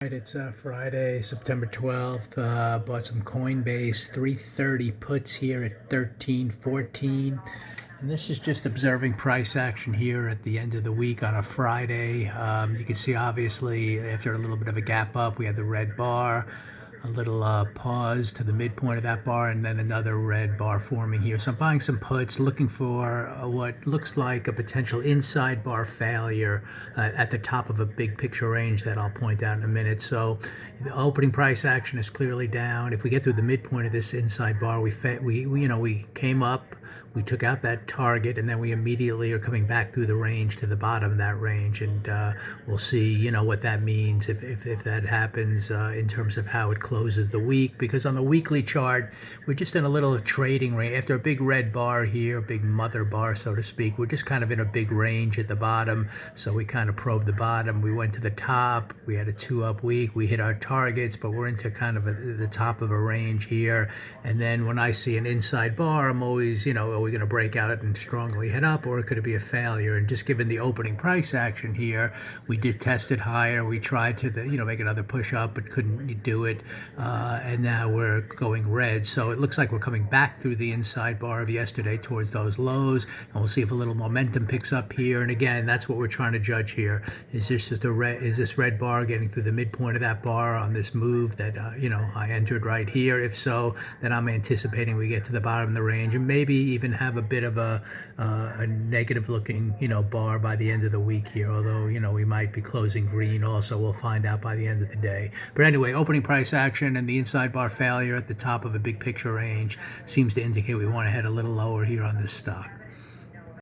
Right, it's Friday, September 12th. Bought some Coinbase 330 puts here at 13.14. And this is just observing price action here at the end of the week on a Friday. You can see obviously after a little bit of a gap up, we had the red bar, a little pause to the midpoint of that bar, and then another red bar forming here. So I'm buying some puts, looking for what looks like a potential inside bar failure at the top of a big picture range that I'll point out in a minute. So the opening price action is clearly down. If we get through the midpoint of this inside bar, we came up, we took out that target, and then we immediately are coming back through the range to the bottom of that range, and we'll see what that means if that happens in terms of how it closes the week. Because on the weekly chart, we're just in a little trading range. After a big red bar here, big mother bar, so to speak, we're just kind of in a big range at the bottom. So we kind of probed the bottom. We went to the top. We had a 2-up week. We hit our targets, but we're into kind of the top of a range here. And then when I see an inside bar, I'm always, are we going to break out and strongly head up, or could it be a failure? And just given the opening price action here, we did test it higher. We tried to, make another push up, but couldn't do it. And now we're going red. So it looks like we're coming back through the inside bar of yesterday towards those lows. And we'll see if a little momentum picks up here. And again, that's what we're trying to judge here. Is this red bar getting through the midpoint of that bar on this move that, I entered right here? If so, then I'm anticipating we get to the bottom of the range and maybe even have a bit of a negative looking, bar by the end of the week here. Although, we might be closing green also. We'll find out by the end of the day. But anyway, opening price action and the inside bar failure at the top of a big picture range seems to indicate we want to head a little lower here on this stock.